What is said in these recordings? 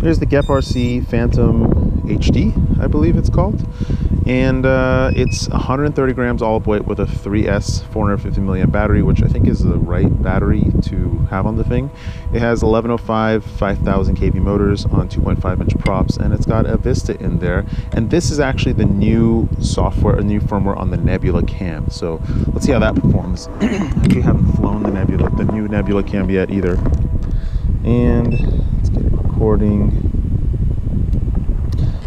Here's the GepRC Phantom HD, I believe it's called. And it's 130 grams all up weight with a 3S 450 milliamp battery, which I think is the right battery to have on the thing. It has 1105 5000 kV motors on 2.5 inch props, and it's got a Vista in there. And this is actually the new software, a new firmware on the Nebula cam. So let's see how that performs. We haven't flown the new Nebula cam yet either. And let's get it recording.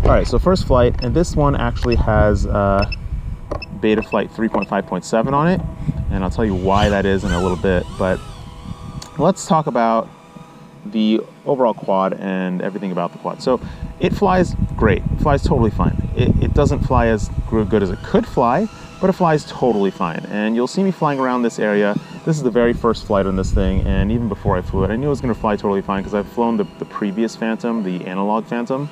All right, so first flight, and this one actually has beta flight 3.5.7 on it, and I'll tell you why that is in a little bit. But let's talk about the overall quad and everything about the quad. So it flies great, it flies totally fine. It doesn't fly as good as it could fly, but it flies totally fine. And you'll see me flying around this area. This is the very first flight on this thing, and even before I flew it, I knew it was gonna fly totally fine because I've flown the previous Phantom, the analog Phantom.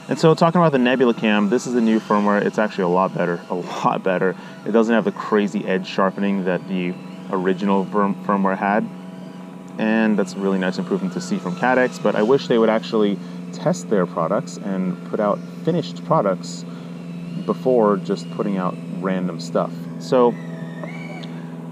And so talking about the Nebula cam, this is the new firmware. It's actually a lot better, a lot better. It doesn't have the crazy edge sharpening that the original firmware had. And that's a really nice improvement to see from Cadex, but I wish they would actually test their products and put out finished products before just putting out random stuff. So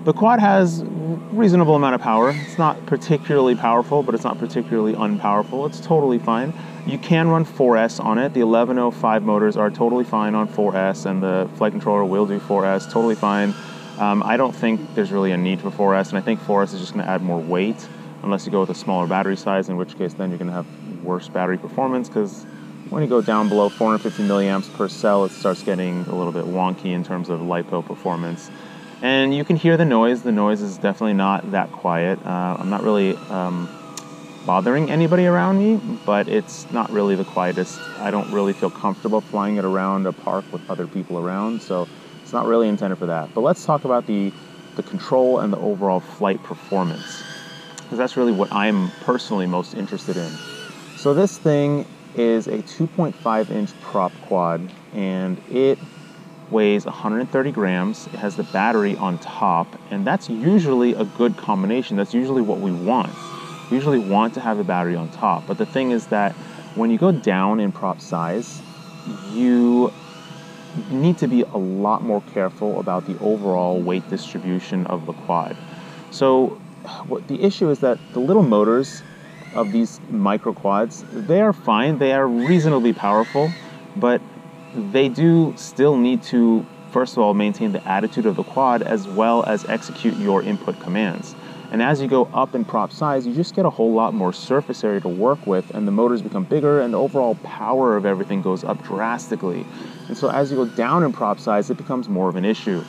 the quad has reasonable amount of power. It's not particularly powerful, but it's not particularly unpowerful. It's totally fine. You can run 4S on it. The 1105 motors are totally fine on 4S, and the flight controller will do 4S, totally fine. I don't think there's really a need for 4S, and I think 4S is just gonna add more weight, unless you go with a smaller battery size, in which case then you're gonna have worse battery performance, because when you go down below 450 milliamps per cell, it starts getting a little bit wonky in terms of LiPo performance. And you can hear the noise. The noise is definitely not that quiet. I'm not really bothering anybody around me, but it's not really the quietest. I don't really feel comfortable flying it around a park with other people around, so it's not really intended for that. But let's talk about the control and the overall flight performance, because that's really what I'm personally most interested in. So this thing is a 2.5 inch prop quad, and it weighs 130 grams. It has the battery on top, and that's usually a good combination. That's usually what we want. We usually want to have a battery on top, but the thing is that when you go down in prop size, you need to be a lot more careful about the overall weight distribution of the quad. So what the issue is that the little motors of these micro quads, they are fine, they are reasonably powerful, but they do still need to, first of all, maintain the attitude of the quad as well as execute your input commands. And as you go up in prop size, you just get a whole lot more surface area to work with, and the motors become bigger, and the overall power of everything goes up drastically. And so as you go down in prop size, it becomes more of an issue.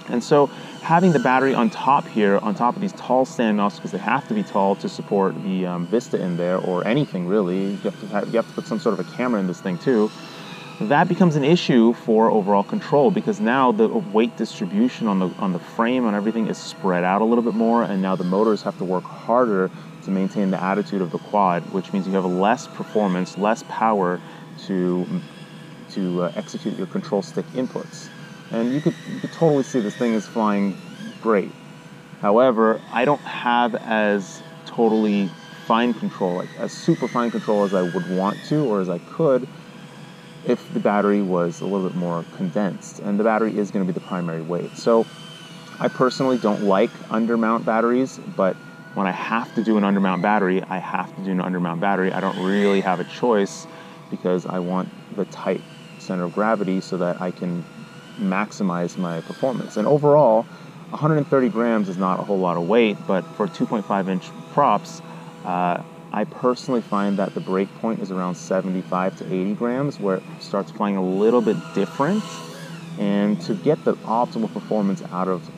And so having the battery on top here, on top of these tall standoffs, because they have to be tall to support the Vista in there, or anything really, you have to put some sort of a camera in this thing too, that becomes an issue for overall control, because now the weight distribution on the frame and everything is spread out a little bit more, and now the motors have to work harder to maintain the attitude of the quad, which means you have less performance, less power to execute your control stick inputs. And you could totally see this thing is flying great. However, I don't have as totally fine control, like as super fine control as I would want to, or as I could, if the battery was a little bit more condensed, and the battery is going to be the primary weight. So I personally don't like undermount batteries, but when I have to do an undermount battery, I have to do an undermount battery. I don't really have a choice, because I want the tight center of gravity so that I can maximize my performance. And overall, 130 grams is not a whole lot of weight, but for 2.5 inch props, I personally find that the break point is around 75 to 80 grams, where it starts flying a little bit different. And to get the optimal performance out of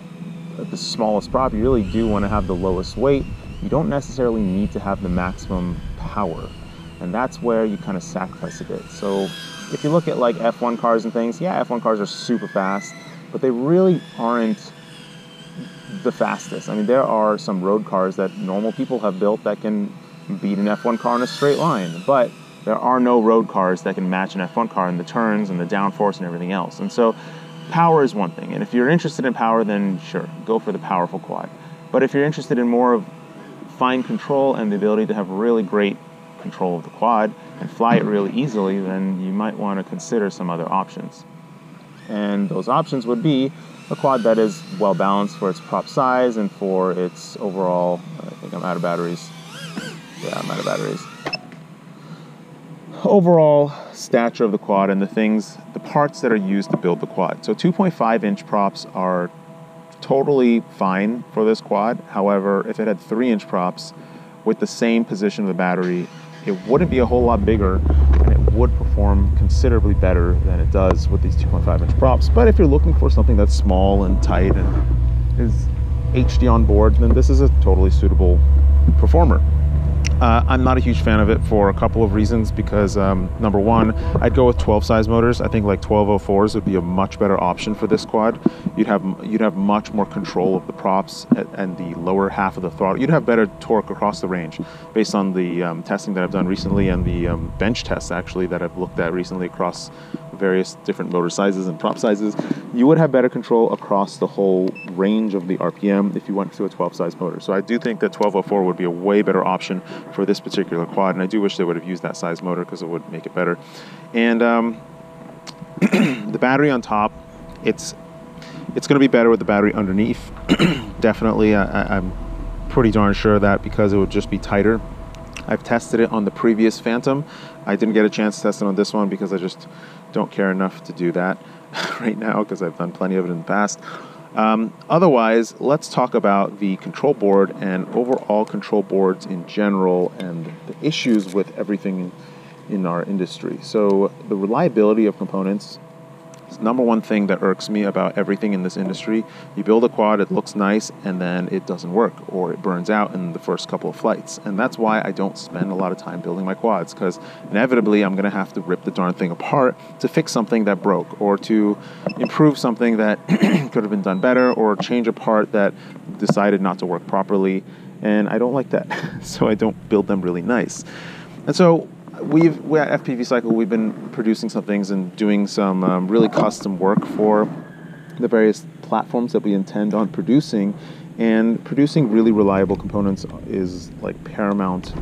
the smallest prop, you really do want to have the lowest weight. You don't necessarily need to have the maximum power. And that's where you kind of sacrifice a bit. So if you look at like F1 cars and things, yeah, F1 cars are super fast, but they really aren't the fastest. I mean, there are some road cars that normal people have built that can beat an F1 car in a straight line, but there are no road cars that can match an F1 car in the turns and the downforce and everything else. And so power is one thing, and if you're interested in power, then sure, go for the powerful quad. But if you're interested in more of fine control and the ability to have really great control of the quad and fly it really easily, then you might want to consider some other options. And those options would be a quad that is well balanced for its prop size and for its overall, I think I'm out of batteries. Yeah, I'm out of batteries. Overall stature of the quad and the parts that are used to build the quad. So 2.5-inch props are totally fine for this quad. However, if it had 3-inch props with the same position of the battery, it wouldn't be a whole lot bigger, and it would perform considerably better than it does with these 2.5-inch props. But if you're looking for something that's small and tight and is HD on board, then this is a totally suitable performer. I'm not a huge fan of it for a couple of reasons, because number one, I'd go with 12 size motors. I think like 1204s would be a much better option for this quad. You'd have much more control of the props and the lower half of the throttle. You'd have better torque across the range based on the testing that I've done recently, and the bench tests actually that I've looked at recently across various different motor sizes and prop sizes. You would have better control across the whole range of the RPM if you went to a 12 size motor. So I do think that 1204 would be a way better option for this particular quad, and I do wish they would have used that size motor because it would make it better. And the battery on top, it's going to be better with the battery underneath. Definitely, I'm pretty darn sure of that, because it would just be tighter. I've tested it on the previous Phantom. I didn't get a chance to test it on this one because I just don't care enough to do that right now, because I've done plenty of it in the past. Otherwise, let's talk about the control board and overall control boards in general and the issues with everything in our industry. So the reliability of components is the number one thing that irks me about everything in this industry. You build a quad, it looks nice, and then it doesn't work, or it burns out in the first couple of flights. And that's why I don't spend a lot of time building my quads, because inevitably I'm going to have to rip the darn thing apart to fix something that broke, or to improve something that could have been done better, or change a part that decided not to work properly. And I don't like that, so I don't build them really nice. And so we at FPVCycle, we've been producing some things and doing some really custom work for the various platforms that we intend on producing. And producing really reliable components is like paramount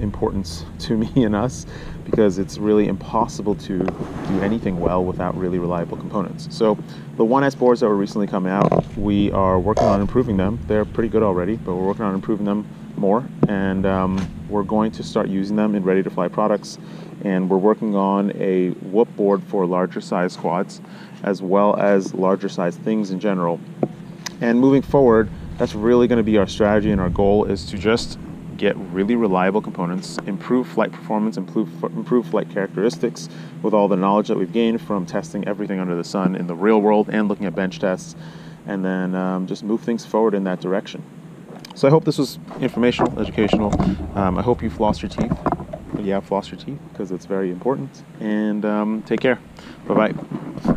importance to me and us, because it's really impossible to do anything well without really reliable components. So the 1S boards that were recently coming out, we are working on improving them. They're pretty good already, but we're working on improving them more, and we're going to start using them in ready-to-fly products. And we're working on a whoop board for larger size quads, as well as larger size things in general. And moving forward, that's really going to be our strategy, and our goal is to just get really reliable components, improve flight performance, improve flight characteristics with all the knowledge that we've gained from testing everything under the sun in the real world and looking at bench tests, and then just move things forward in that direction. So I hope this was informational, educational. I hope you floss your teeth. Yeah, floss your teeth, because it's very important. And take care. Bye-bye.